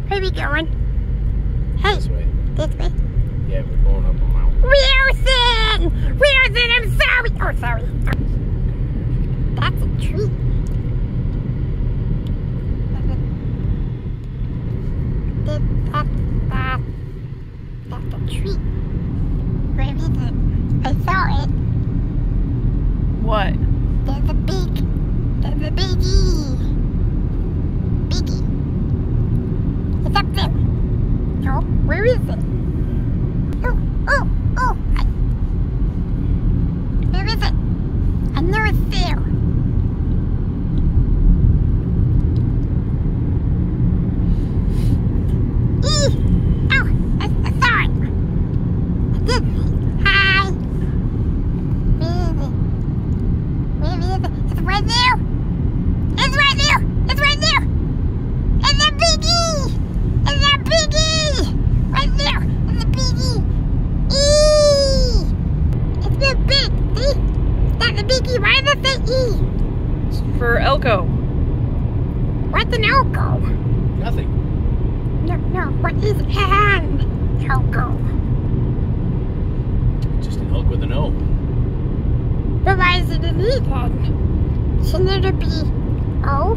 Where are we going? Hey. This way. This way? Yeah, we're going up a mountain. Wilson! Wilson, I'm sorry! Oh, sorry. That's a tree. That's a tree. Where is it? I saw it. What? There's a biggie. Biggie. It's up there. No, where is it? Oh. Where is it? I know it's there. Oh, I saw it. I did. Hi. Where is it? It's right there. It's right there. It's right there. It's a biggie. It's a biggie. Right there. It's a biggie. It's real big. See? That's a biggie. Why does it say E? It's for Elko. What's an elko? Nothing. No. What is an elko? Just an elk with an O. But why is it an E then? Shouldn't it be O?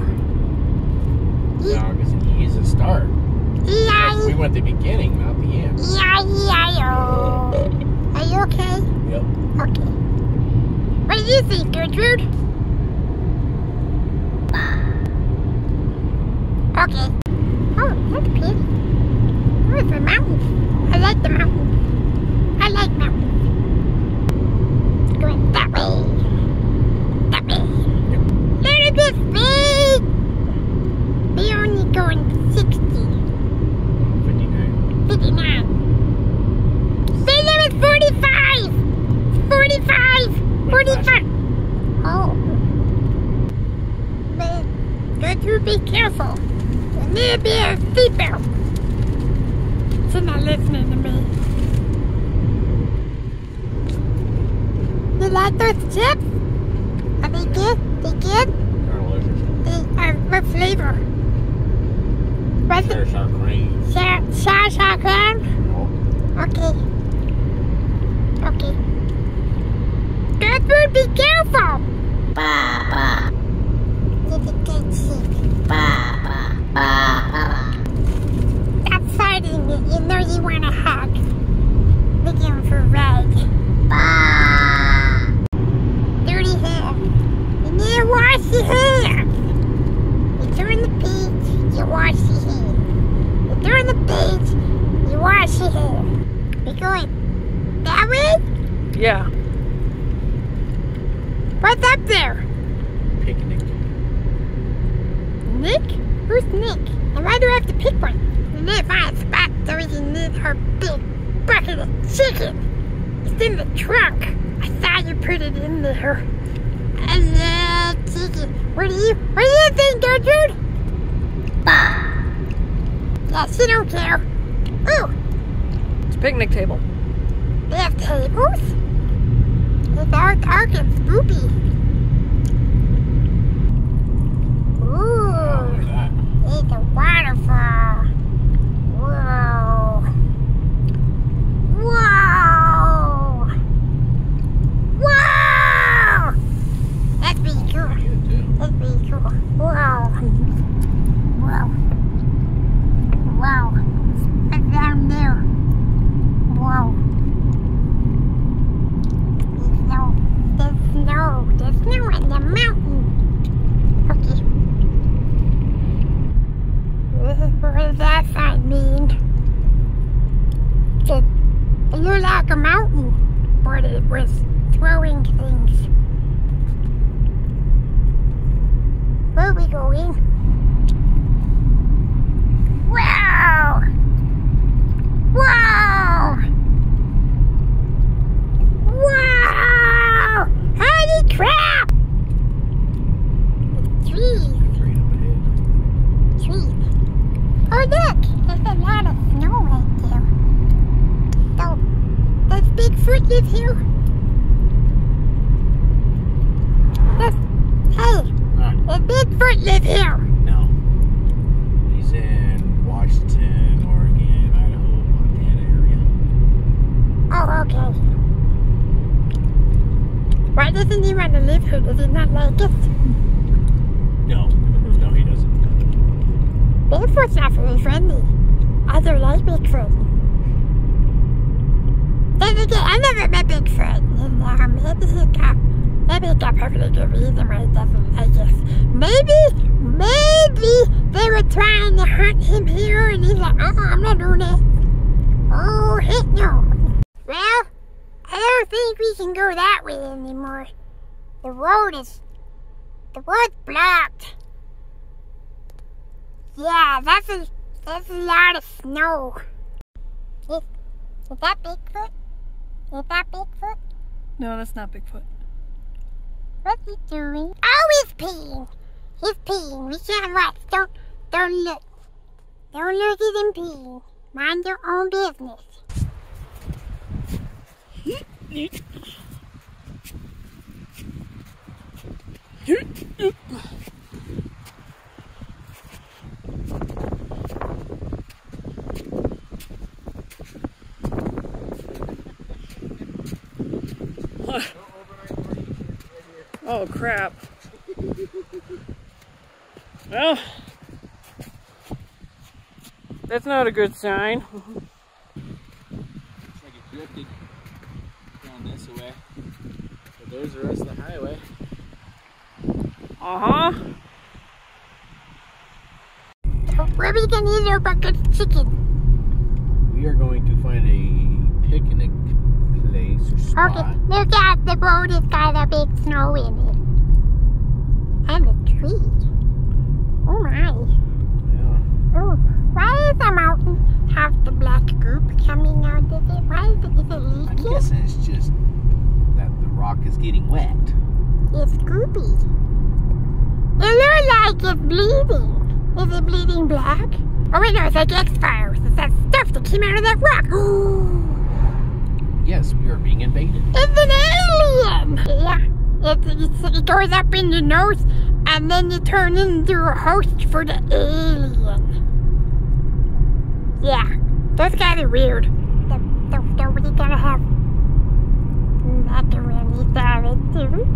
E? No, because an E is a start. E-I-E. We went the beginning, not the end. E-I-E-I-O. Are you okay? Yep. Okay. What do you think, Gertrude? Okay. Oh, that's pretty. Oh, it's a mountain. I like the mountain. I like mountains. It's going that way. That way. Look at this speed! We're only going 60. 59. 59. Speed limit 45! 45! 45! Oh. But Gertrude, be careful. You need to be a seatbelt. She's not listening to me. You like those chips? Are they good? They good? They are what flavor? What's it? Sour cream. Sour cream? Okay. Okay. Gertrude, be careful! Ba. It's a good shit. Ba. Stop fighting it. You know you want a hug. Looking for red. Ba. Dirty hands. You need to wash your hands. You turn the page, you wash your hands. You turn the page, you wash your hands. We going that way? Yeah. What's up there? Picnic. Nick? Who's Nick? And why do I have to pick one? We need to find a spot so we can eat her big bucket of chicken. It's in the trunk. I saw you put it in there. I love chicken. What do you think, Gertrude? Yeah, she don't care. Ooh, It's a picnic table. they have tables? It's dark and spoopy. Ooh. Where's that? It's a waterfall. Whoa. That's pretty cool. You too. That's pretty cool. Wow. What's down there? Whoa. There's snow in the mountain. Okay. What does that sign mean? It looked like a mountain, but it was throwing things. Where are we going? Wow! Holy crap! It's trees. Straight up ahead. Trees. Oh look! There's a lot of snow right there. So, does Bigfoot live here? Hey! Does Bigfoot live here? No. He's in Washington. Bigfoot. Does he not like it? No. No, he doesn't. Bigfoot's not very friendly. I don't like Bigfoot. Then again, I never met Bigfoot. And maybe he got perfectly good reason why he doesn't like us. Maybe they were trying to hunt him here and he's like, I'm not doing that. Oh, heck no. Well, I don't think we can go that way anymore. The road's blocked. Yeah, that's a lot of snow. Is that Bigfoot? Is that Bigfoot? No, that's not Bigfoot. What's he doing? Oh, he's peeing. He's peeing. We can't watch. Don't look. Don't look at him peeing. Mind your own business. Oh crap. Well, that's not a good sign. Looks like it drifted down this way. But there's the rest of the highway. Uh-huh. So where are we gonna eat our bucket chicken? We are going to find a picnic place or spot. Okay, look at the road. It's got a big snow in it. And a tree. Oh my. Yeah. Oh, why is the mountain have the black goop coming out of it? Why is it I'm leaking? guessing it's just that the rock is getting wet. It's goopy. It looks like it's bleeding. Is it bleeding black? Oh wait, no, it's like X-Files. It's that stuff that came out of that rock. Yes, we are being invaded. It's an alien! Yeah. It goes up in your nose, and then you turn into a host for the alien. Yeah, that's kind of weird. So we're gonna have macaroni salad too.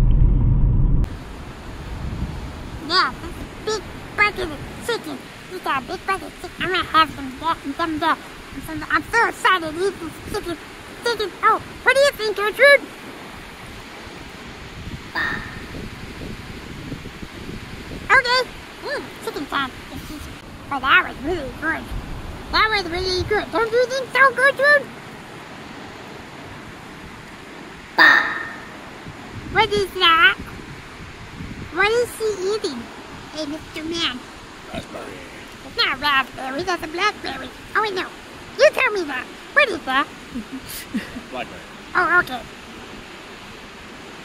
Yeah, this big bucket of chicken. We got a big bucket of chicken. I'm gonna have some that. I'm so excited to eat this chicken. Oh, what do you think, Gertrude? Okay. Chicken time. Oh, that was really good. That was really good. Don't you think so, Gertrude? What is that? What is she eating? Hey, Mr. Man. Raspberry. It's not raspberry, that's a blackberry. Oh, wait, no. You tell me that. What is that? Blackberry. Oh, okay.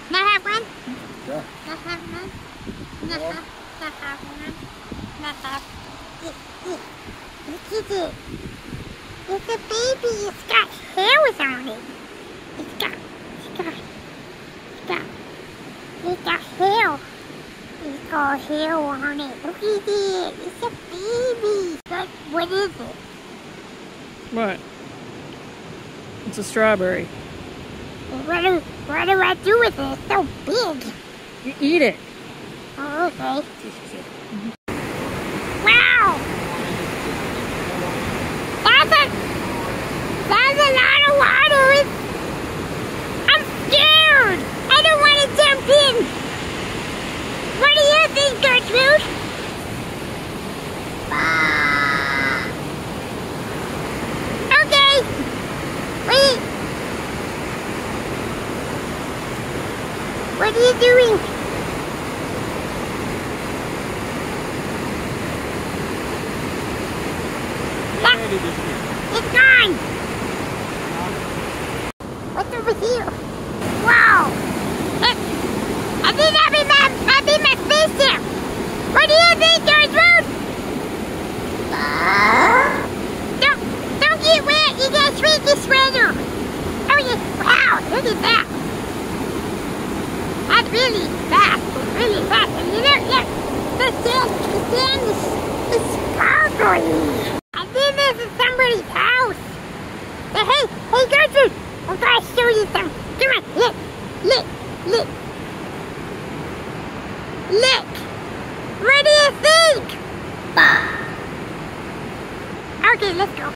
Can I have one? Sure. Can I have one? Can I have one? Can I have? Look at it. It's a baby. It's got hairs on it. It's got hair. It's got hair on it. Look at it. It's a baby. What is it? What? It's a strawberry. What do I do with it? It's so big. You eat it. Oh, okay. Wow! That's a lot of water. I'm scared. I don't want to jump in. What do you think, Gertrude? Okay. Wait. What are you doing? It's gone! What's over here? Wow! I think that'd be my spaceship! What do you think, Gertrude? Don't get wet! You gotta sweep the sweater! Oh yeah! Wow! Look at that! That's really fast! It's really fast! And you look! The sand is sparkling! I think this is somebody's house. Hey, Gertrude! I'm gonna show you some. Come on, look. Look! What do you think? Okay, let's go.